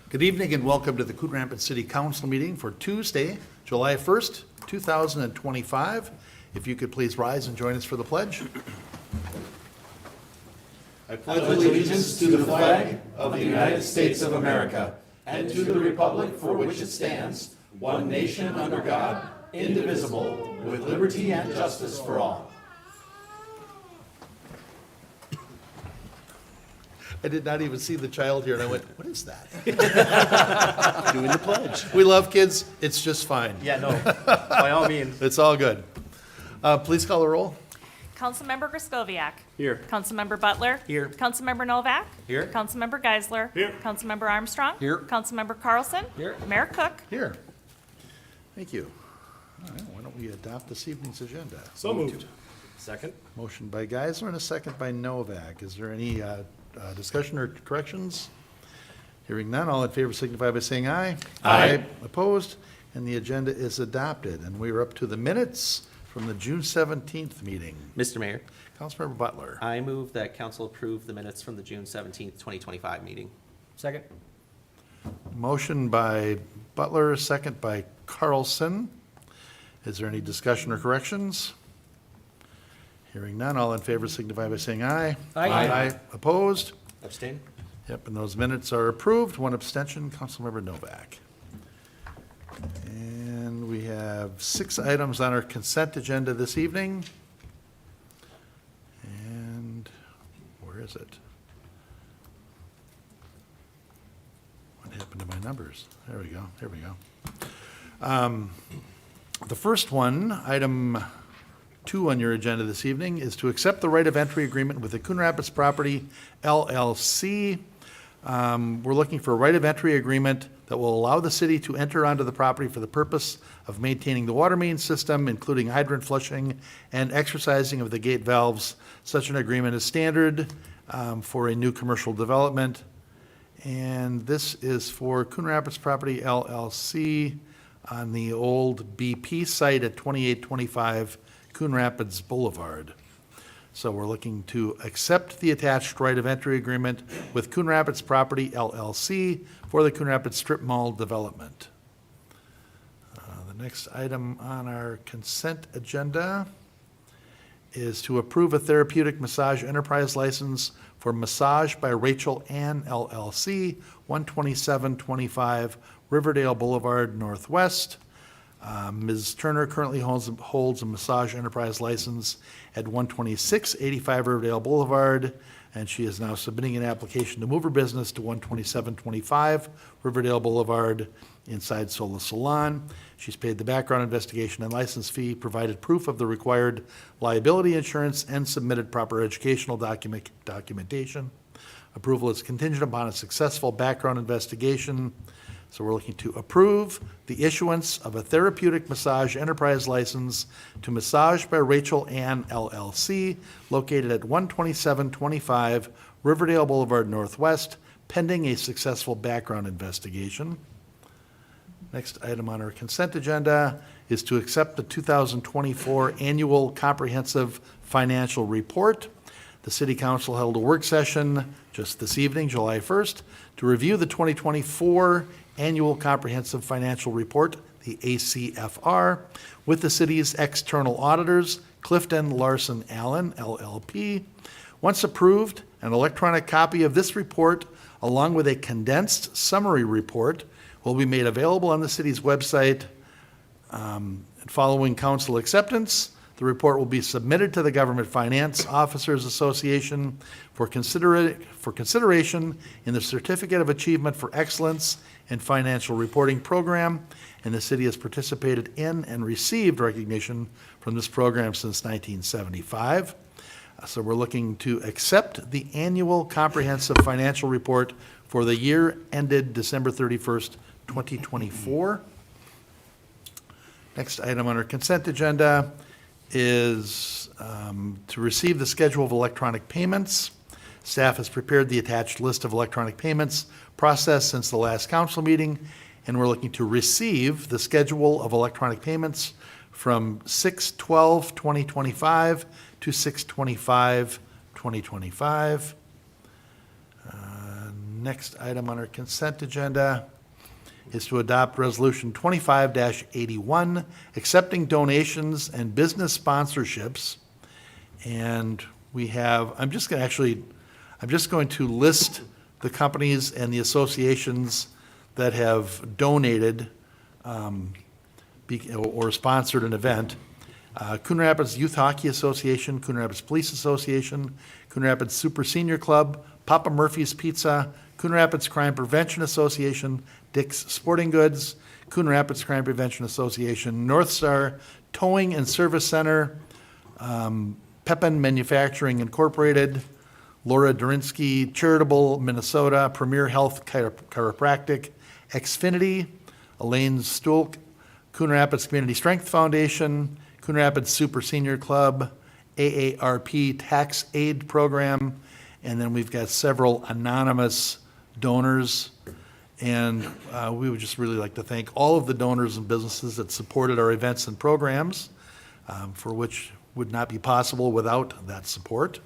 Good evening and welcome to the Coon Rapids City Council meeting for Tuesday, July 1st, 2025. If you could please rise and join us for the pledge. I pledge allegiance to the flag of the United States of America and to the republic for which it stands, one nation under God, indivisible, with liberty and justice for all. I did not even see the child here and I went, what is that? Doing the pledge. We love kids. It's just fine. Yeah, no, by all means. It's all good. Please call the roll. Councilmember Griscoviac. Here. Councilmember Butler. Here. Councilmember Novak. Here. Councilmember Geisler. Here. Councilmember Armstrong. Here. Councilmember Carlson. Here. Mayor Cook. Here. Thank you. All right, why don't we adopt this evening's agenda? So moved. Second. Motion by Geisler and a second by Novak. Is there any discussion or corrections? Hearing none, all in favor signify by saying aye. Aye. Opposed? And the agenda is adopted. And we are up to the minutes from the June 17th meeting. Mr. Mayor, Councilmember Butler. I move that council approve the minutes from the June 17th, 2025 meeting. Second. Motion by Butler, second by Carlson. Is there any discussion or corrections? Hearing none, all in favor signify by saying aye. Aye. Opposed? Abstain? Yep, and those minutes are approved. One abstention, Councilmember Novak. And we have 6 items on our consent agenda this evening. And where is it? What happened to my numbers? There we go, there we go. The first one, item 2 on your agenda this evening, is to accept the right of entry agreement with the Coon Rapids Property LLC. We're looking for a right of entry agreement that will allow the city to enter onto the property for the purpose of maintaining the water main system, including hydrant flushing and exercising of the gate valves. Such an agreement is standard for a new commercial development. And this is for Coon Rapids Property LLC on the old BP site at 2825 Coon Rapids Boulevard. So we're looking to accept the attached right of entry agreement with Coon Rapids Property LLC for the Coon Rapids Strip Mall development. The next item on our consent agenda is to approve a therapeutic massage enterprise license for Massage by Rachel Ann LLC, 12725 Riverdale Boulevard Northwest. Ms. Turner currently holds a massage enterprise license at 12685 Riverdale Boulevard, and she is now submitting an application to move her business to 12725 Riverdale Boulevard inside Sola Salon. She's paid the background investigation and license fee, provided proof of the required liability insurance, and submitted proper educational documentation. Approval is contingent upon a successful background investigation. So we're looking to approve the issuance of a therapeutic massage enterprise license to Massage by Rachel Ann LLC, located at 12725 Riverdale Boulevard Northwest, pending a successful background investigation. Next item on our consent agenda is to accept the 2024 Annual Comprehensive Financial Report. The City Council held a work session just this evening, July 1st, to review the 2024 Annual Comprehensive Financial Report, the ACFR, with the city's external auditors, Clifton Larson Allen, LLP. Once approved, an electronic copy of this report, along with a condensed summary report, will be made available on the city's website. Following council acceptance, the report will be submitted to the Government Finance Officers Association for consideration in the Certificate of Achievement for Excellence in Financial Reporting Program, and the city has participated in and received recognition from this program since 1975. So we're looking to accept the Annual Comprehensive Financial Report for the year ended December 31st, 2024. Next item on our consent agenda is to receive the schedule of electronic payments. Staff has prepared the attached list of electronic payments processed since the last council meeting, and we're looking to receive the schedule of electronic payments from 6/12/2025 to 6/25/2025. Next item on our consent agenda is to adopt Resolution 25-81, accepting donations and business sponsorships. And we have, I'm just going to list the companies and the associations that have donated or sponsored an event. Coon Rapids Youth Hockey Association, Coon Rapids Police Association, Coon Rapids Super Senior Club, Papa Murphy's Pizza, Coon Rapids Crime Prevention Association, Dick's Sporting Goods, Coon Rapids Crime Prevention Association, North Star Towing and Service Center, Pepin Manufacturing Incorporated, Laura Durinsky Charitable Minnesota, Premier Health Chiropractic, Xfinity, Elaine Stulk, Coon Rapids Community Strength Foundation, Coon Rapids Super Senior Club, AARP Tax Aid Program, and then we've got several anonymous donors. And we would just really like to thank all of the donors and businesses that supported our events and programs, for which would not be possible without that support.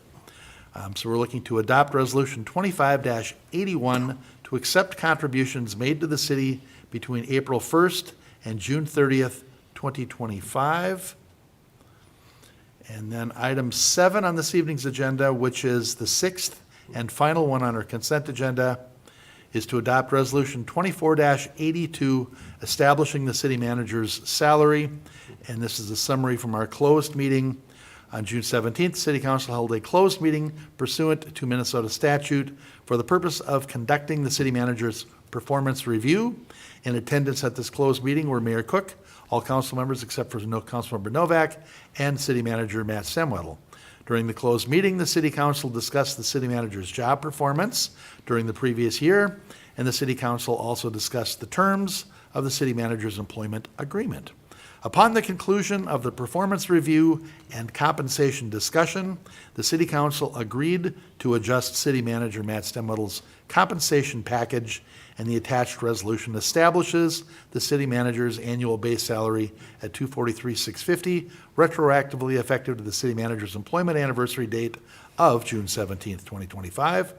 So we're looking to adopt Resolution 25-81 to accept contributions made to the city between April 1st and June 30th, 2025. And then item 7 on this evening's agenda, which is the 6th and final one on our consent agenda, is to adopt Resolution 24-82, establishing the city manager's salary. And this is a summary from our closed meeting. On June 17th, City Council held a closed meeting pursuant to Minnesota statute for the purpose of conducting the city manager's performance review. In attendance at this closed meeting were Mayor Cook, all council members except for Councilmember Novak, and City Manager Matt Semwedel. During the closed meeting, the City Council discussed the city manager's job performance during the previous year, and the City Council also discussed the terms of the city manager's employment agreement. Upon the conclusion of the performance review and compensation discussion, the City Council agreed to adjust City Manager Matt Semwedel's compensation package, and the attached resolution establishes the city manager's annual base salary at $243,650, retroactively effective to the city manager's employment anniversary date of June 17th, 2025.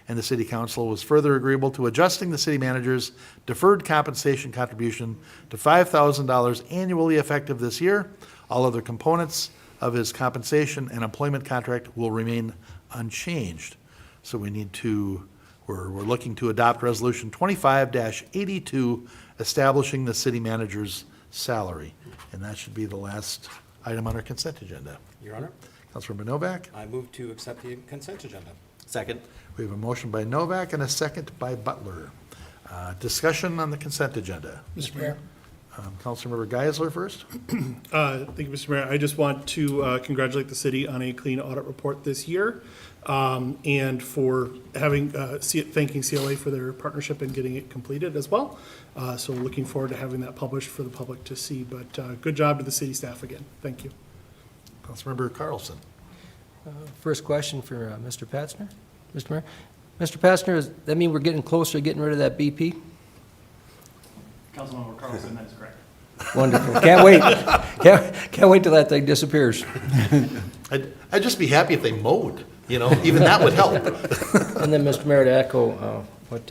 And the City Council was further agreeable to adjusting the city manager's deferred compensation contribution to $5,000 annually effective this year. All other components of his compensation and employment contract will remain unchanged. So we're looking to adopt Resolution 25-82, establishing the city manager's salary. And that should be the last item on our consent agenda. Your Honor, Councilmember Novak? I move to accept the consent agenda. Second. We have a motion by Novak and a second by Butler. Discussion on the consent agenda. Mr. Mayor. Councilmember Geisler first. Thank you, Mr. Mayor. I just want to congratulate the city on a clean audit report this year, and for having, thanking CLA for their partnership in getting it completed as well. So looking forward to having that published for the public to see, but good job to the city staff again. Thank you. Councilmember Carlson. First question for Mr. Patzner. Mr. Mayor. Mr. Patzner, does that mean we're getting closer to getting rid of that BP? Councilmember Carlson, that's correct. Wonderful. Can't wait. Can't wait till that thing disappears. I'd just be happy if they mowed, even that would help. And then, Mr. Mayor, to echo what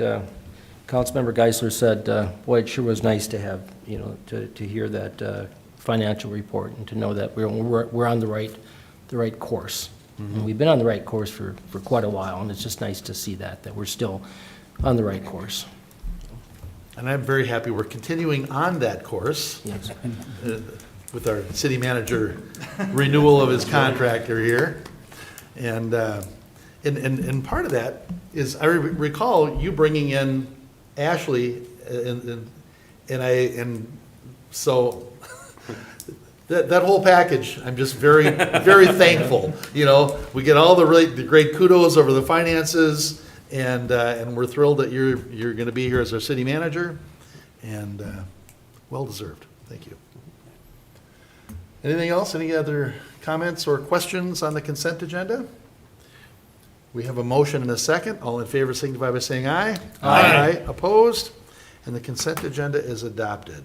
Councilmember Geisler said, boy, it sure was nice to have, to hear that financial report and to know that we're on the right course. Mm-hmm. And we've been on the right course for quite a while, and it's just nice to see that we're still on the right course. And I'm very happy we're continuing on that course. Yes. With our city manager renewal of his contractor here. And part of that is, I recall you bringing in Ashley, and so that whole package, I'm just very, very thankful. We get all the great kudos over the finances, and we're thrilled that you're going to be here as our city manager, and well deserved. Thank you. Anything else? Any other comments or questions on the consent agenda? We have a motion and a second. All in favor signify by saying aye. Aye. Opposed? And the consent agenda is adopted.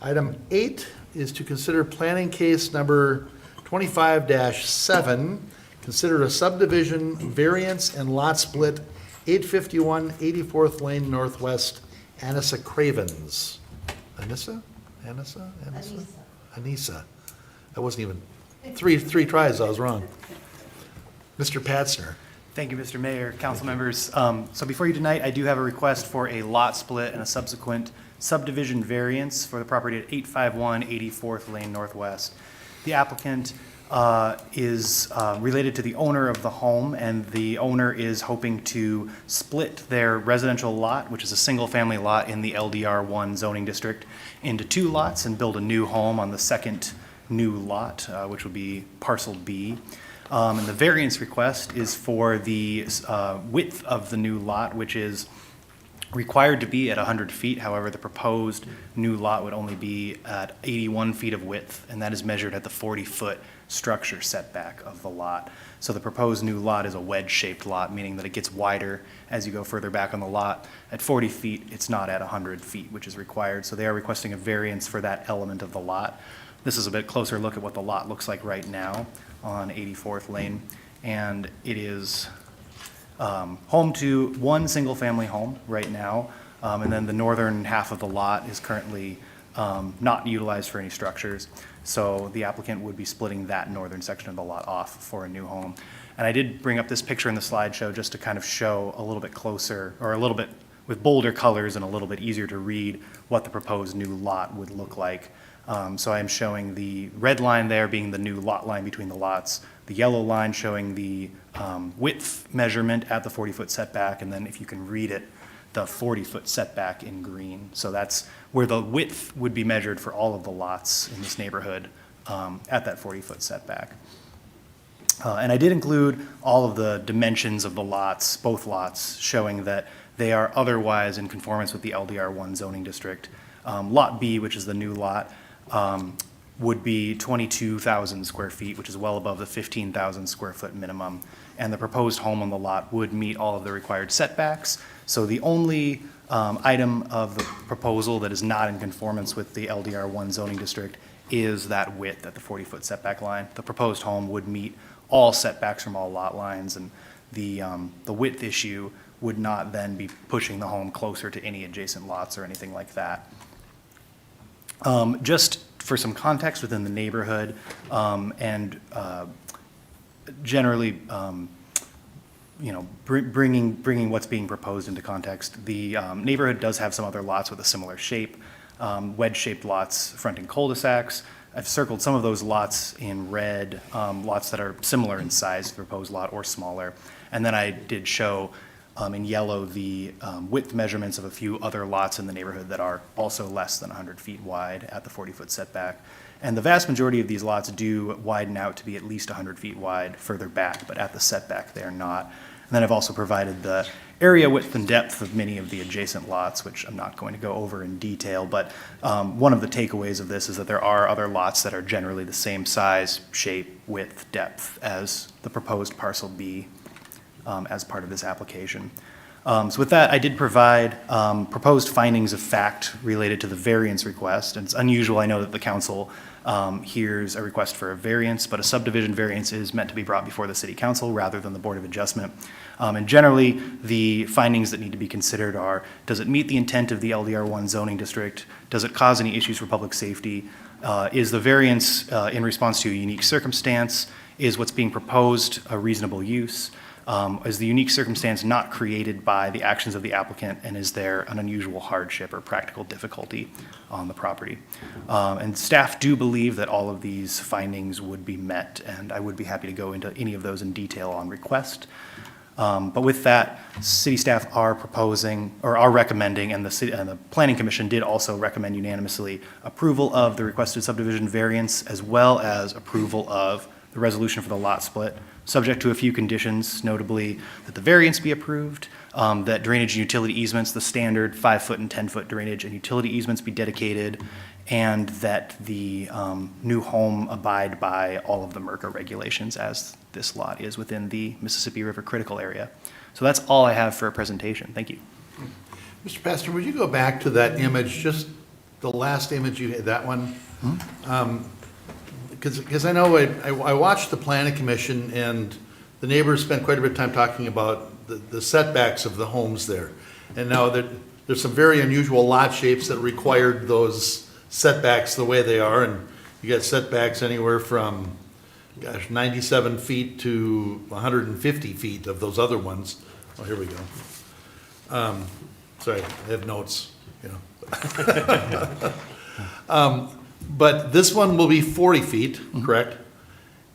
Item 8 is to consider planning case number 25-7, consider a subdivision variance and lot split 851 84th Lane Northwest, Anissa Cravens. Anissa? Anissa? Anissa? Anissa. That wasn't even, three tries, I was wrong. Mr. Patzner. Thank you, Mr. Mayor, council members. So before you tonight, I do have a request for a lot split and a subsequent subdivision variance for the property at 851 84th Lane Northwest. The applicant is related to the owner of the home, and the owner is hoping to split their residential lot, which is a single-family lot in the LDR1 zoning district, into 2 lots and build a new home on the second new lot, which would be parcel B. And the variance request is for the width of the new lot, which is required to be at 100 feet. However, the proposed new lot would only be at 81 feet of width, and that is measured at the 40-foot structure setback of the lot. So the proposed new lot is a wedge-shaped lot, meaning that it gets wider as you go further back on the lot. At 40 feet, it's not at 100 feet, which is required. So they are requesting a variance for that element of the lot. This is a bit closer look at what the lot looks like right now on 84th Lane, and it is home to one single-family home right now, and then the northern half of the lot is currently not utilized for any structures. So the applicant would be splitting that northern section of the lot off for a new home. And I did bring up this picture in the slideshow just to kind of show a little bit closer, or a little bit with bolder colors and a little bit easier to read what the proposed new lot would look like. So I am showing the red line there being the new lot line between the lots, the yellow line showing the width measurement at the 40-foot setback, and then if you can read it, the 40-foot setback in green. So that's where the width would be measured for all of the lots in this neighborhood at that 40-foot setback. And I did include all of the dimensions of the lots, both lots, showing that they are otherwise in conformance with the LDR1 zoning district. Lot B, which is the new lot, would be 22,000 square feet, which is well above the 15,000 square foot minimum. And the proposed home on the lot would meet all of the required setbacks. So the only item of the proposal that is not in conformance with the LDR1 zoning district is that width at the 40-foot setback line. The proposed home would meet all setbacks from all lot lines, and the width issue would not then be pushing the home closer to any adjacent lots or anything like that. Just for some context within the neighborhood, and generally, bringing what's being proposed into context, the neighborhood does have some other lots with a similar shape, wedge-shaped lots fronting cul-de-sacs. I've circled some of those lots in red, lots that are similar in size to the proposed lot or smaller. And then I did show in yellow the width measurements of a few other lots in the neighborhood that are also less than 100 feet wide at the 40-foot setback. And the vast majority of these lots do widen out to be at least 100 feet wide further back, but at the setback they are not. And then I've also provided the area width and depth of many of the adjacent lots, which I'm not going to go over in detail, but one of the takeaways of this is that there are other lots that are generally the same size, shape, width, depth as the proposed parcel B as part of this application. So with that, I did provide proposed findings of fact related to the variance request. And it's unusual, I know, that the council hears a request for a variance, but a subdivision variance is meant to be brought before the city council rather than the Board of Adjustment. And generally, the findings that need to be considered are, does it meet the intent of the LDR1 zoning district? Does it cause any issues for public safety? Is the variance in response to a unique circumstance? Is what's being proposed a reasonable use? Is the unique circumstance not created by the actions of the applicant, and is there an unusual hardship or practical difficulty on the property? And staff do believe that all of these findings would be met, and I would be happy to go into any of those in detail on request. But with that, city staff are proposing, or are recommending, and the Planning Commission did also recommend unanimously approval of the requested subdivision variance, as well as approval of the resolution for the lot split, subject to a few conditions, notably that the variance be approved, that drainage and utility easements, the standard 5-foot and 10-foot drainage and utility easements be dedicated, and that the new home abide by all of the MERCA regulations as this lot is within the Mississippi River critical area. So that's all I have for a presentation. Thank you. Mr. Pastor, would you go back to that image, just the last image you had, that one? Because I know I watched the Planning Commission, and the neighbors spent quite a bit of time talking about the setbacks of the homes there. And now there's some very unusual lot shapes that required those setbacks the way they are, and you got setbacks anywhere from, 97 feet to 150 feet of those other ones. Oh, here we go. Sorry, I have notes, you know. But this one will be 40 feet, correct?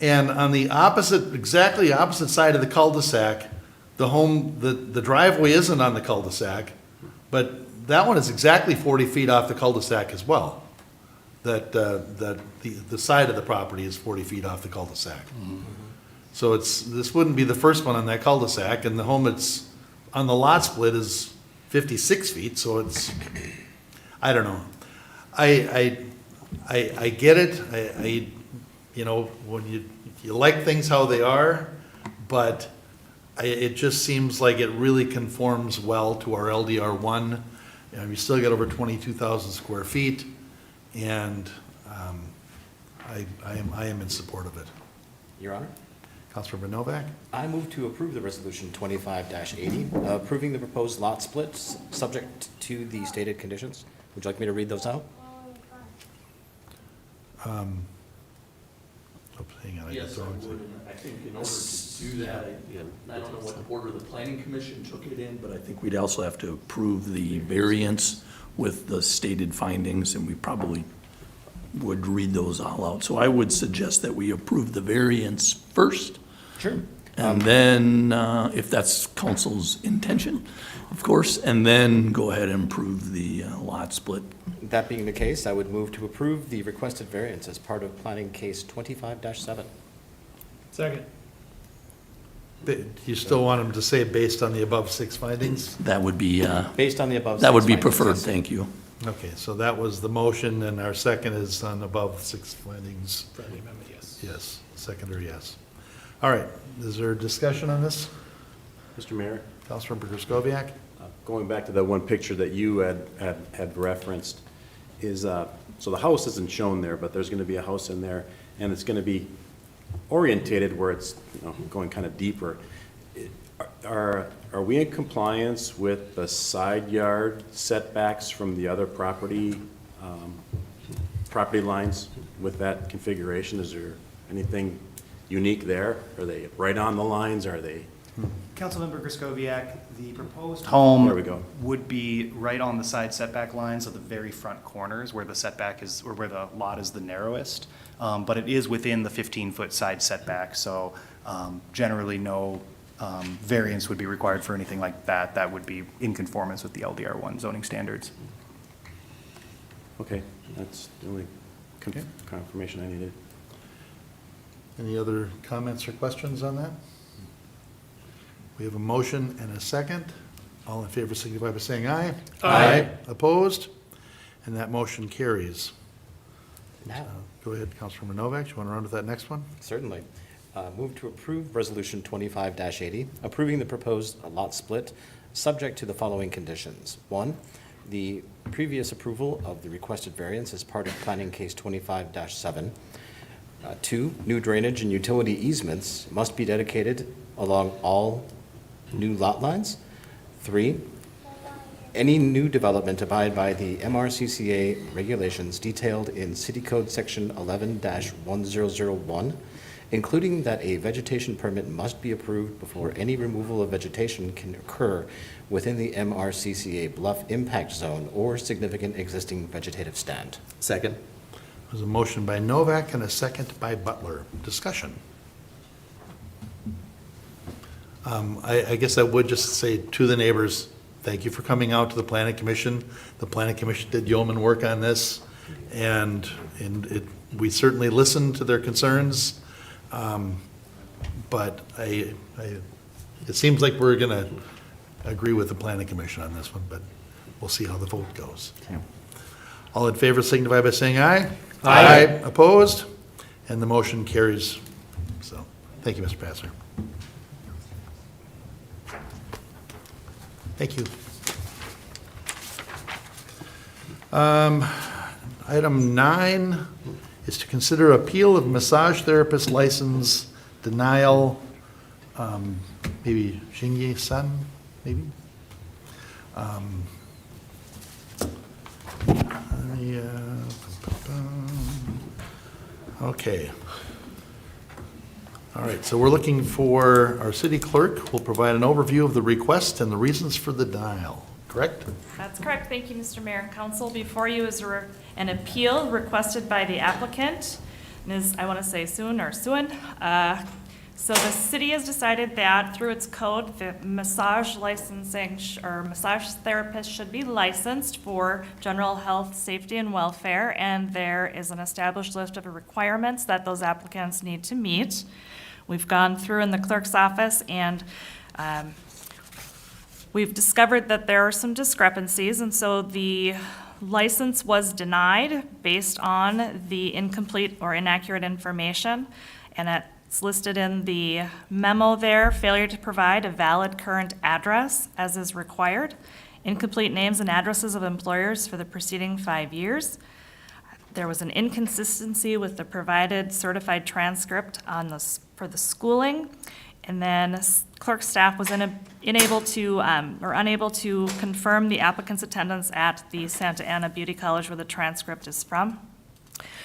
And on the opposite, exactly opposite side of the cul-de-sac, the driveway isn't on the cul-de-sac, but that one is exactly 40 feet off the cul-de-sac as well. The side of the property is 40 feet off the cul-de-sac. So this wouldn't be the first one on that cul-de-sac, and the home that's on the lot split is 56 feet, so it's, I don't know. I get it, you know, when you like things how they are, but it just seems like it really conforms well to our LDR one. You know, you still got over 22,000 square feet, and I am in support of it. Your Honor, Councilmember Novak? I move to approve the resolution 25-80, approving the proposed lot splits, subject to the stated conditions. Would you like me to read those out? Hang on, I Yes, just I don't- would, and I think in order to do that, I don't know what order the planning commission took it in, but I think we'd also have to approve the variance with the stated findings, and we probably would read those all out. So I would suggest that we approve the variance first. Sure. And then, if that's council's intention, of course, and then go ahead and approve the lot split. That being the case, I would move to approve the requested variance as part of planning case 25-7. Second. Do you still want him to say based on the above six findings? That would be, Based on the above. that would be six findings, preferred, yes. thank you. Okay, so that was the motion, and our second is on above six findings. Friendly amendment, yes. Yes, seconder, yes. All right, is there discussion on this? Mr. Mayor, Councilmember Griscoviac? going back to that one picture that you had referenced, is, so the house isn't shown there, but there's gonna be a house in there, and it's gonna be orientated where it's, you know, going kind of deeper. Are we in compliance with the side yard setbacks from the other property lines with that configuration? Is there anything unique there? Are they right on the lines? Are they? Councilmember Griscoviac, the proposed There we home go. would be right on the side setback lines of the very front corners where the setback is, or where the lot is the narrowest. But it is within the 15-foot side setback, so generally no variance would be required for anything like that. That would be in conformance with the LDR1 zoning standards. Okay, that's the only confirmation I needed. Any other comments or questions on that? We have a motion and a second. All in favor signify by saying aye. Aye. Opposed? And that motion carries. Now, Go ahead, Councilmember Novak, you want to run with that next one? certainly. Move to approve resolution 25-80, approving the proposed lot split, subject to the following conditions. 1, the previous approval of the requested variance as part of planning case 25-7. 2, new drainage and utility easements must be dedicated along all new lot lines. 3, any new development abide by the MRCCA regulations detailed in City Code Section 11-1001, including that a vegetation permit must be approved before any removal of vegetation can occur within the MRCCA bluff impact zone or significant existing vegetative stand. Second. There's a motion by Novak and a second by Butler. Discussion. I guess I would just say to the neighbors, thank you for coming out to the planning commission. The planning commission did yeoman work on this, and we certainly listened to their concerns. But it seems like we're gonna agree with the planning commission on this one, but we'll see how the vote goes. All in favor signify by saying aye. Aye. Opposed? And the motion carries. So, thank you, Mr. Passer. Thank you. Item 9 is to consider appeal of massage therapist license denial. maybe Xingye's son, maybe? Okay. All right, so we're looking for, our city clerk will provide an overview of the request and the reasons for the denial, correct? That's correct. Thank you, Mr. Mayor and Council. Before you is an appeal requested by the applicant, Ms., I want to say Soon or Suen. So the city has decided that through its code, the massage licensing or massage therapist should be licensed for general health, safety, and welfare, and there is an established list of requirements that those applicants need to meet. We've gone through in the clerk's office and we've discovered that there are some discrepancies, and so the license was denied based on the incomplete or inaccurate information, and it's listed in the memo there, failure to provide a valid current address as is required, incomplete names and addresses of employers for the preceding 5 years. There was an inconsistency with the provided certified transcript on for the schooling, and then clerk staff was unable to confirm the applicant's attendance at the Santa Ana Beauty College where the transcript is from.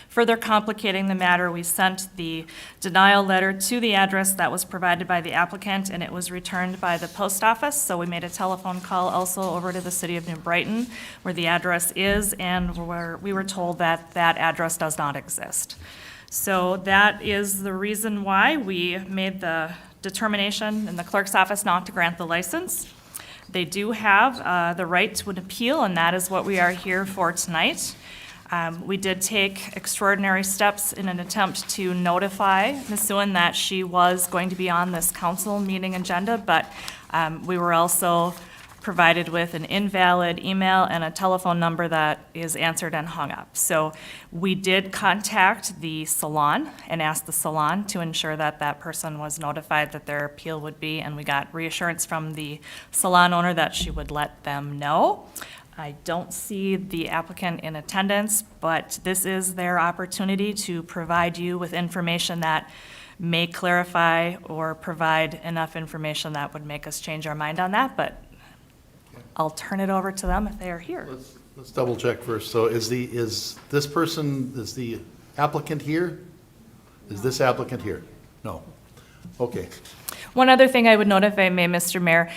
Further complicating the matter, we sent the denial letter to the address that was provided by the applicant, and it was returned by the post office. So we made a telephone call also over to the city of New Brighton, where the address is, and we were told that that address does not exist. So that is the reason why we made the determination in the clerk's office not to grant the license. They do have the right to an appeal, and that is what we are here for tonight. We did take extraordinary steps in an attempt to notify Ms. Suen that she was going to be on this council meeting agenda, but we were also provided with an invalid email and a telephone number that is answered and hung up. So we did contact the salon and asked the salon to ensure that that person was notified that their appeal would be, and we got reassurance from the salon owner that she would let them know. I don't see the applicant in attendance, but this is their opportunity to provide you with information that may clarify or provide enough information that would make us change our mind on that, but I'll turn it over to them if they are here. Let's double check first. So is the applicant here? Is this applicant here? No. Okay. One other thing I would note, if I may, Mr. Mayor,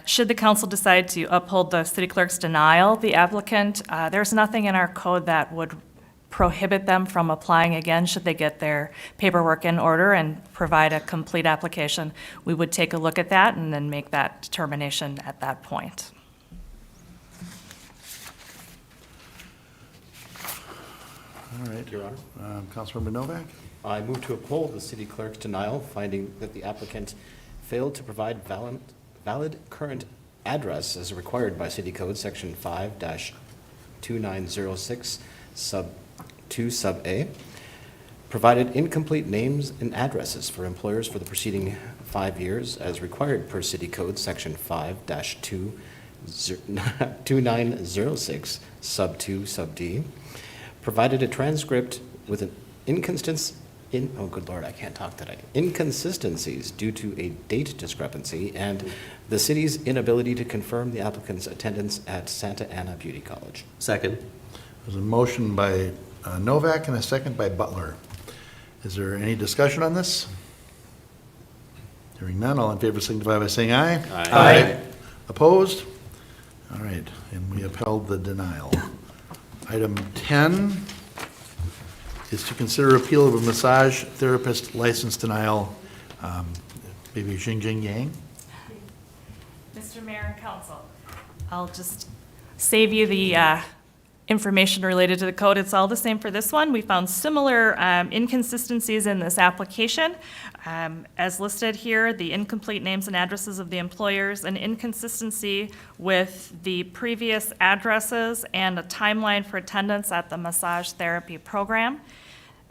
should the council decide to uphold the city clerk's denial, the applicant, there's nothing in our code that would prohibit them from applying again should they get their paperwork in order and provide a complete application. We would take a look at that and then make that determination at that point. All right. Your Honor. Councilmember Novak? I move to uphold the city clerk's denial, finding that the applicant failed to provide valid current address as required by City Code Section 5-2906, Sub 2, Sub A, provided incomplete names and addresses for employers for the preceding 5 years as required per City Code Section 5-2906, Sub 2, Sub D, provided a transcript with an inconsistencies due to a date discrepancy and the city's inability to confirm the applicant's attendance at Santa Ana Beauty College. Second. There's a motion by Novak and a second by Butler. Is there any discussion on this? Hearing none, all in favor signify by saying aye. Aye. Opposed? All right, and we upheld the denial. Item 10 is to consider appeal of a massage therapist license denial. Maybe Xing Yang? Mr. Mayor and Council, I'll just save you the information related to the code. It's all the same for this one. We found similar inconsistencies in this application. As listed here, the incomplete names and addresses of the employers, an inconsistency with the previous addresses and a timeline for attendance at the massage therapy program.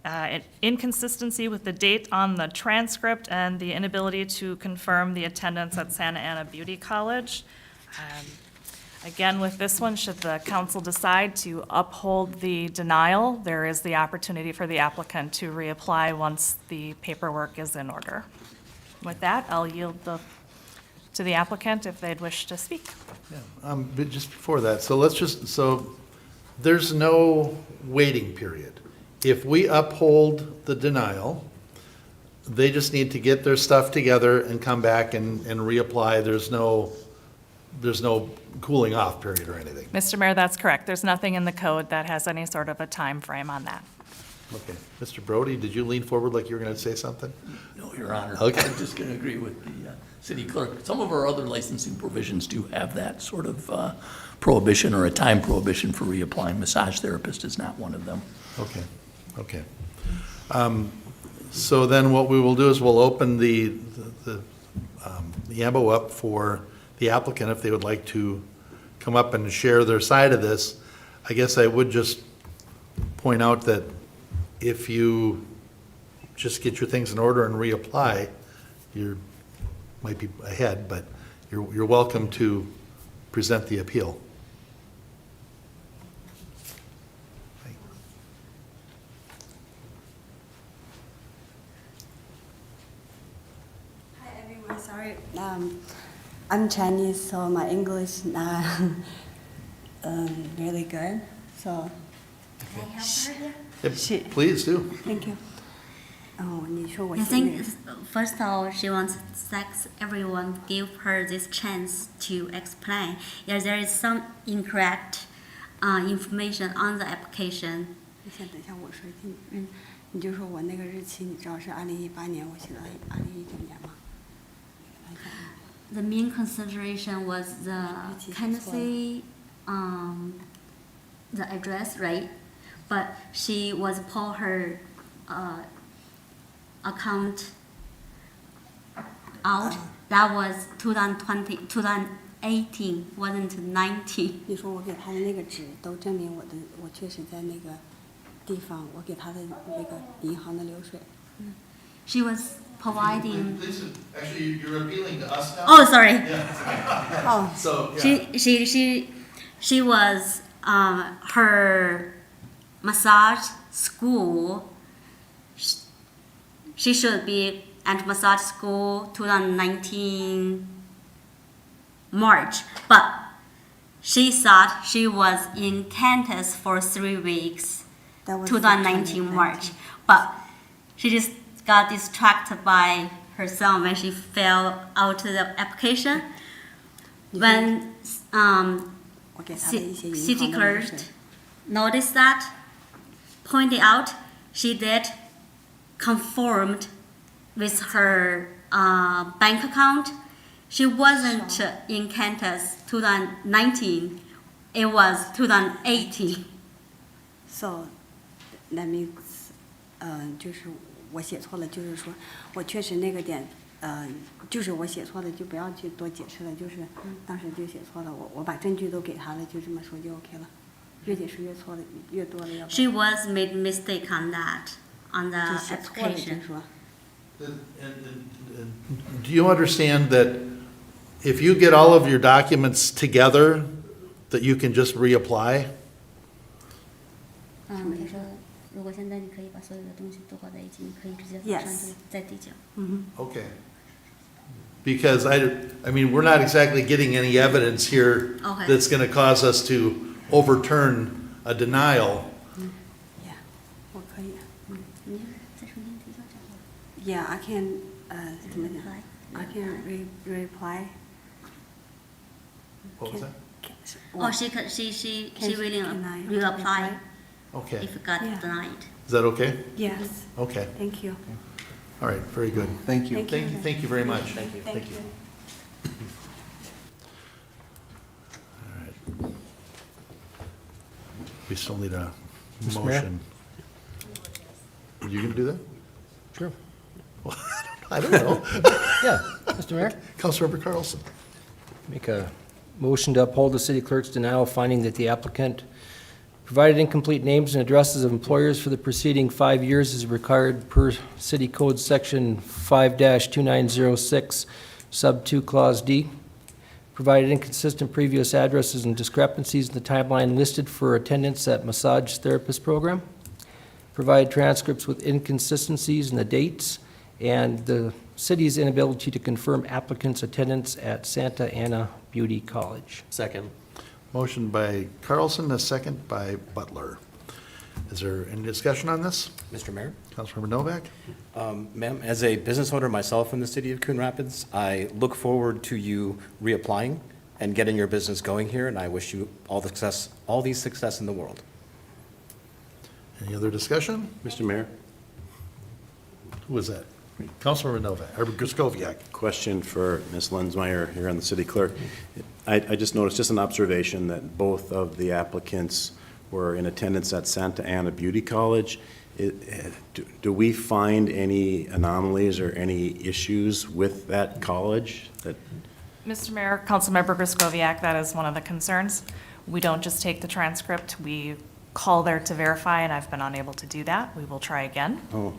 An inconsistency with the date on the transcript and the inability to confirm the attendance at Santa Ana Beauty College. Again, with this one, should the council decide to uphold the denial, there is the opportunity for the applicant to reapply once the paperwork is in order. With that, I'll yield the to the applicant if they'd wish to speak. But just before that, so there's no waiting period. If we uphold the denial, they just need to get their stuff together and come back and reapply. There's no cooling off period or anything. Mr. Mayor, that's correct. There's nothing in the code that has any sort of a time frame on that. Okay. Mr. Brody, did you lean forward like you were going to say something? No, Your Honor. Okay. I'm just going to agree with the city clerk. Some of our other licensing provisions do have that sort of prohibition or a time prohibition for reapplying. Massage therapist is not one of them. Okay, okay. So then what we will do is we'll open the AMBO up for the applicant if they would like to come up and share their side of this. I guess I would just point out that if you just get your things in order and reapply, you might be ahead, but you're welcome to present the appeal. Hi everyone, sorry. I'm Chinese, so my English not really good. So can I help her here? Yep, please do. Thank you. Oh, 你说我 I 现 think 在 first of all, she wants to thank everyone give her this chance to explain. If there is some incorrect information on the application, 你先等一下我说你就说我那个日期你知道是2018年，我写的2019年吗？ the main consideration was the candidacy, the address, right? But she was pull her account out. That was 2020, 2018, wasn't 19. 你说我给他的那个纸都证明我确实在那个地方，我给他的那个银行的流水。 She was providing. Actually, you're appealing to us now? Oh, sorry. Oh, So, yeah. She was her massage school. She should be at massage school 2019 March, but she thought she was in Kansas for 3 weeks. that was 2019 March, but she just got distracted by herself when she filled out the application. When 我给他的一些银 city 行的流 clerk 水。 noticed that, pointed out she did conformed with her bank account. She wasn't in Kansas 2019, it was 2018. So that means 就是我写错了，就是说我确实那个点就是我写错了，就不要去多解释了，就是当时就写错了，我把证据都给他了，就这么说就 OK 了。越解释越错了，越多了要不然 She was made mistake on that, on the 就写错了，就 application. 说。 Do you understand that if you get all of your documents together, that you can just reapply? 他说如果现在你可以把所有的东西都合在一起，你可以直接走上 Yes. 去再递交。 Okay. Because I mean, we're not exactly getting any evidence here Okay. that's going to cause us to overturn a denial. Yeah，我可以。你再重新提交这样。 Yeah, I can 怎么讲 Reply. ？I can reply. What was that? Oh, she willing can I reapply Okay. if it got Yeah. denied. Is that okay? Yes, Okay. thank you. All right, very good. Thank you. Thank you very much. Thank you. We still need a Mr. Mayor? motion. Are you going to do that? Sure. I don't know. Yeah, Mr. Mayor? Councilmember Carlson. Make a motion to uphold the city clerk's denial, finding that the applicant provided incomplete names and addresses of employers for the preceding 5 years as required per City Code Section 5-2906, Sub 2, Clause D. Provided inconsistent previous addresses and discrepancies in the timeline listed for attendance at massage therapist program. Provide transcripts with inconsistencies in the dates and the city's inability to confirm applicants' attendance at Santa Ana Beauty College. Second. Motion by Carlson, a second by Butler. Is there any discussion on this? Mr. Mayor? Councilmember Novak? Ma'am, as a business owner myself in the city of Coon Rapids, I look forward to you reapplying and getting your business going here, and I wish you all the success in the world. Any other discussion? Mr. Mayor, Who was that? Councilmember Novak, or Griscoviac? question for Ms. Lenzmeyer here on the city clerk. I just noticed, just an observation, that both of the applicants were in attendance at Santa Ana Beauty College. Do we find any anomalies or any issues with that college? Mr. Mayor, Councilmember Griscoviac, that is one of the concerns. We don't just take the transcript, we call there to verify, and I've been unable to do that. We will try again. Oh.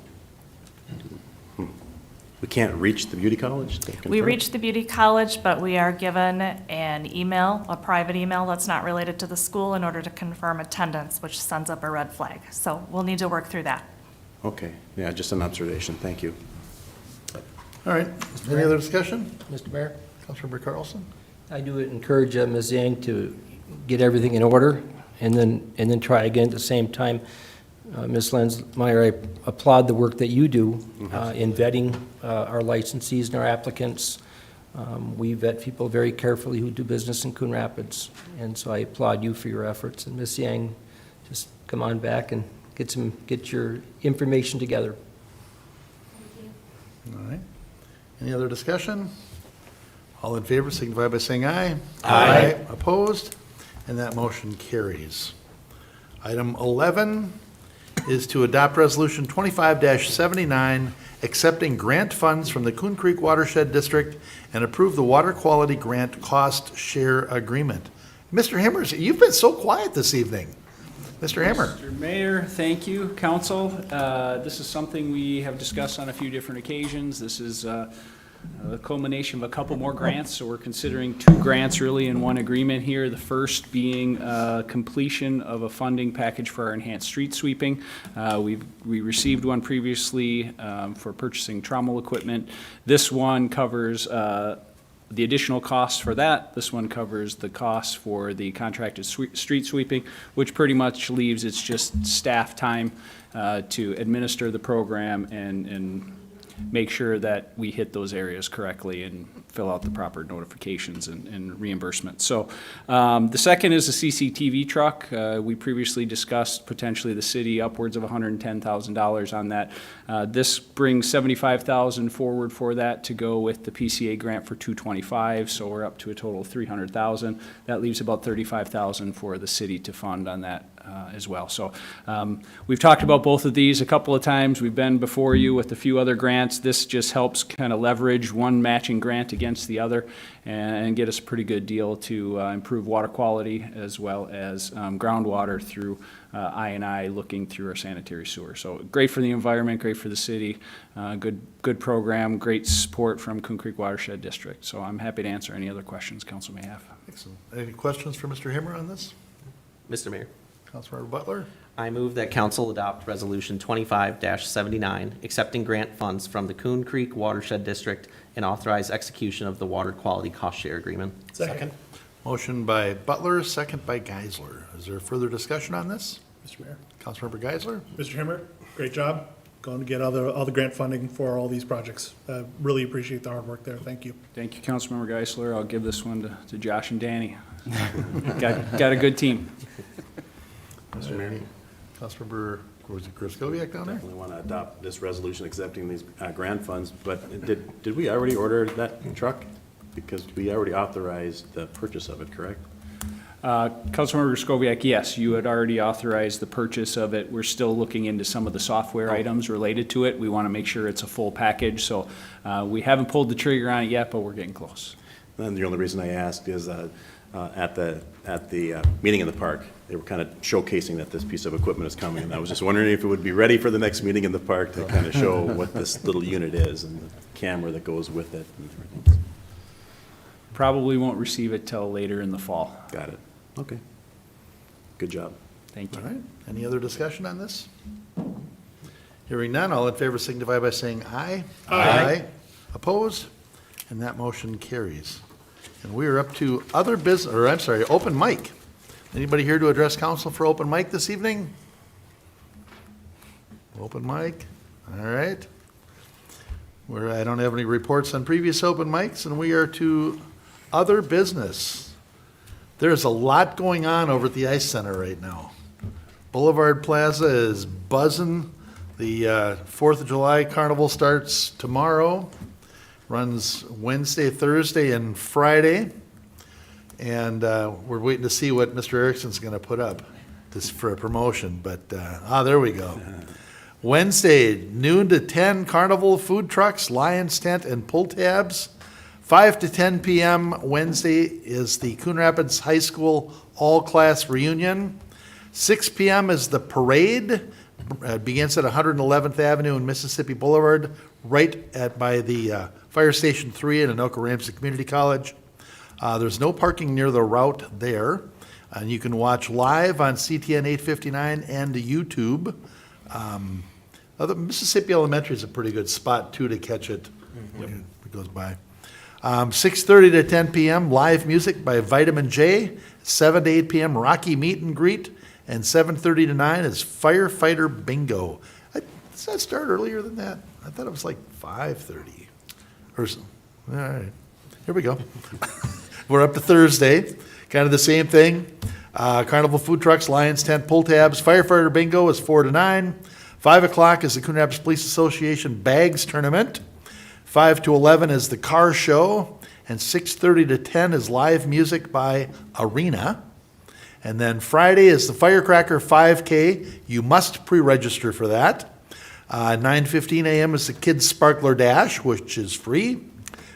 We can't reach the beauty college to confirm? We reached the beauty college, but we are given an email, a private email that's not related to the school in order to confirm attendance, which sends up a red flag. So we'll need to work through that. Okay, yeah, just an observation, thank you. All right, any other discussion? Mr. Mayor? Councilmember Carlson? I do encourage Ms. Yang to get everything in order and then try again at the same time. Ms. Lenzmeyer, I applaud the work that you do in vetting our licensees and our applicants. We vet people very carefully who do business in Coon Rapids, and so I applaud you for your efforts. And Ms. Yang, just come on back and get your information together. All right. Any other discussion? All in favor signify by saying aye. Aye. Opposed? And that motion carries. Item 11 is to adopt Resolution 25-79, accepting grant funds from the Coon Creek Watershed District and approve the water quality grant cost share agreement. Mr. Himmers, you've been so quiet this evening. Mr. Himmer. Mr. Mayor, thank you, council. This is something we have discussed on a few different occasions. This is the culmination of a couple more grants, so we're considering two grants really in one agreement here. The first being completion of a funding package for our enhanced street sweeping. We received one previously for purchasing trommel equipment. This one covers the additional costs for that. This one covers the costs for the contracted street sweeping, which pretty much leaves it's just staff time to administer the program and make sure that we hit those areas correctly and fill out the proper notifications and reimbursement. So the second is a CCTV truck. We previously discussed potentially the city upwards of $110,000 on that. This brings $75,000 forward for that to go with the PCA grant for $225,000, so we're up to a total of $300,000. That leaves about $35,000 for the city to fund on that as well. So we've talked about both of these a couple of times. We've been before you with a few other grants. This just helps kind of leverage one matching grant against the other and get us a pretty good deal to improve water quality as well as groundwater through I&I looking through our sanitary sewer. So great for the environment, great for the city, good program, great support from Coon Creek Watershed District. So I'm happy to answer any other questions council may have. Excellent. Any questions for Mr. Himmer on this? Mr. Mayor, Councilmember Butler? I move that council adopt Resolution 25-79, accepting grant funds from the Coon Creek Watershed District and authorize execution of the water quality cost share agreement. Second. Motion by Butler, second by Geisler. Is there further discussion on this? Mr. Mayor. Councilmember Geisler? Mr. Himmer, great job. Going to get all the grant funding for all these projects. Really appreciate the hard work there. Thank you. Thank you, Councilmember Geisler. I'll give this one to Josh and Danny. Got a good team. Mr. Mayor, Councilmember, was it Griscoviac down there? definitely want to adopt this resolution accepting these grant funds, but did we already order that truck? Because we already authorized the purchase of it, correct? Councilmember Skoviak, yes, you had already authorized the purchase of it. We're still looking into some of the software items related to it. We want to make sure it's a full package, so we haven't pulled the trigger on it yet, but we're getting close. And the only reason I asked is at the meeting in the park, they were kind of showcasing that this piece of equipment is coming, and I was just wondering if it would be ready for the next meeting in the park to kind of show what this little unit is and the camera that goes with it and everything. Probably won't receive it till later in the fall. Got it. Okay. Good job. Thank All you. right. Any other discussion on this? Hearing none, all in favor signify by saying aye. Aye. Opposed? And that motion carries. And we are up to other business, or I'm sorry, open mic. Anybody here to address council for open mic this evening? Open mic, all right. I don't have any reports on previous open mics, and we are to other business. There's a lot going on over at the Ice Center right now. Boulevard Plaza is buzzing. The 4th of July Carnival starts tomorrow, runs Wednesday, Thursday, and Friday. And we're waiting to see what Mr. Erickson's going to put up for a promotion. But, there we go. Wednesday, noon to 10, Carnival food trucks, Lions Tent, and pull tabs. 5 to 10 p.m. Wednesday is the Coon Rapids High School all-class reunion. 6 p.m. is the parade. It begins at 111th Avenue and Mississippi Boulevard, right by the Fire Station 3 at Anoka Ramsey Community College. There's no parking near the route there, and you can watch live on CTN 859 and YouTube. The Mississippi Elementary is a pretty good spot, too, to catch it when it goes by. 6:30 to 10 p.m., live music by Vitamin J. 7 to 8 p.m., Rocky Meet and Greet. And 7:30 to 9 is Firefighter Bingo. Does that start earlier than that? I thought it was like 5:30 or so. All right, here we go. We're up to Thursday, kind of the same thing. Carnival food trucks, Lions Tent, pull tabs. Firefighter Bingo is 4 to 9. 5 o'clock is the Coon Rapids Police Association Bags Tournament. 5 to 11 is the car show. And 6:30 to 10 is live music by Arena. And then Friday is the Firecracker 5K. You must pre-register for that. 9:15 a.m. is the Kids Sparkler Dash, which is free.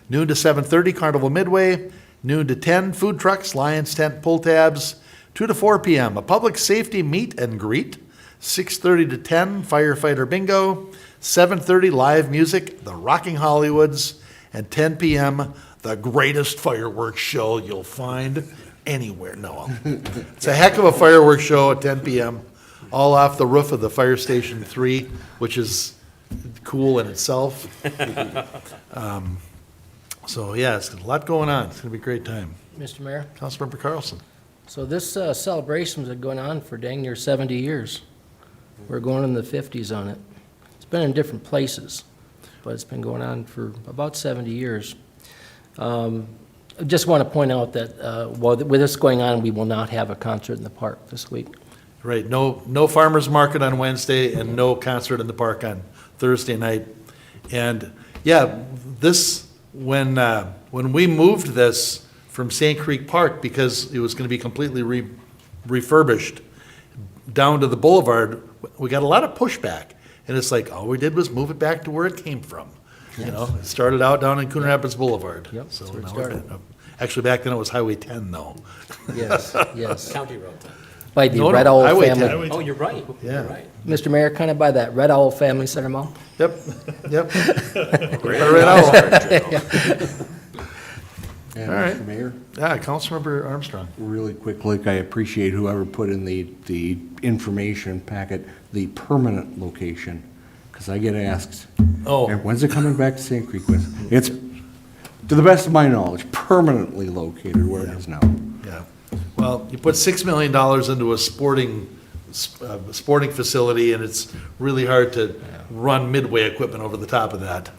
Noon to 7:30, Carnival Midway. Noon to 10, food trucks, Lions Tent, pull tabs. 2 to 4 p.m., a public safety meet and greet. 6:30 to 10, Firefighter Bingo. 7:30, live music, the Rocking Hollywoods. And 10 p.m., the greatest fireworks show you'll find anywhere. No, it's a heck of a fireworks show at 10 p.m., all off the roof of the Fire Station 3, which is cool in itself. So, yeah, it's a lot going on. It's going to be a great time. Mr. Mayor? Councilmember Carlson. So this celebration's been going on for dang near 70 years. We're going in the 50s on it. It's been in different places, but it's been going on for about 70 years. I just want to point out that with this going on, we will not have a concert in the park this week. Right, no farmer's market on Wednesday and no concert in the park on Thursday night. And, yeah, this, when we moved this from St. Creek Park, because it was going to be completely refurbished down to the boulevard, we got a lot of pushback. And it's like, all we did was move it back to where it came from. You know, it started out down in Coon Rapids Boulevard. Yep, So that's where it now started. actually, back then it was Highway 10, though. Yes, yes. County Road 10. By the No, Red no, Owl Highway family. 10. Oh, you're right. Yeah. You're right. Mr. Mayor, kind of by that Red Owl Family Center Mall? Yep. Right out. And All right. Mr. Mayor, Yeah, Councilmember Armstrong. really quickly, I appreciate whoever put in the information packet, the permanent location, because I get asked, Oh. "And when's it coming back to St. Creek?" It's, to the best of my knowledge, permanently located where it is now. Yeah, well, you put $6 million into a sporting facility, and it's really hard to run Midway equipment over the top of that.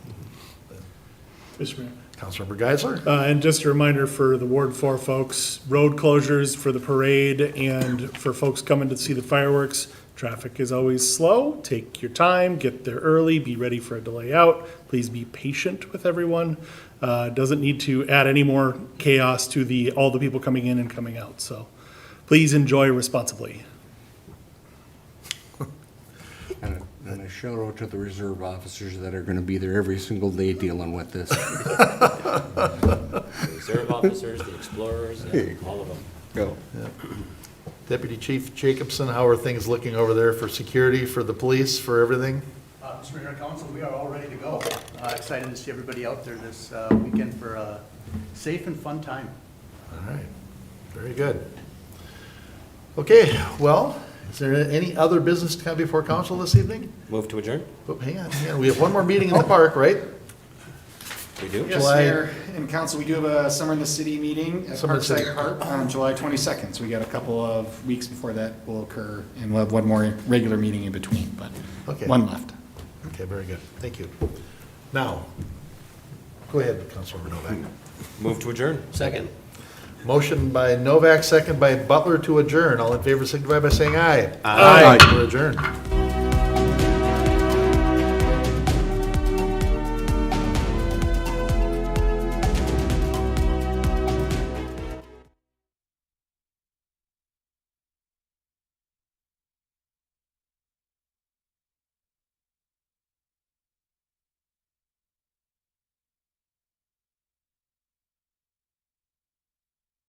Mr. Mayor. Councilmember Geisler? And just a reminder for the Ward 4 folks, road closures for the parade and for folks coming to see the fireworks. Traffic is always slow. Take your time, get there early, be ready for a delay out. Please be patient with everyone. Doesn't need to add any more chaos to all the people coming in and coming out. So please enjoy responsibly. And a shout out to the reserve officers that are going to be there every single day dealing with this. The reserve officers, the explorers, yeah, all of them. Go. Deputy Chief Jacobson, how are things looking over there for security, for the police, for everything? Mr. Mayor and Council, we are all ready to go. Excited to see everybody out there this weekend for a safe and fun time. All right, very good. Okay, well, is there any other business to come before council this evening? Move to adjourn? Oh, hang on, we have one more meeting in the park, right? We do? Yes, July- Mayor and Council, we do have a Summer in the City meeting at Summer in the City. Parkside Park on July 22nd. So we got a couple of weeks before that will occur, and we'll have one more regular meeting in between, but Okay. one left. Okay, very good. Thank you. Now, go ahead, Councilmember Novak. Move to adjourn. Second. Motion by Novak, second by Butler to adjourn. All in favor signify by saying aye. Aye. We're adjourned.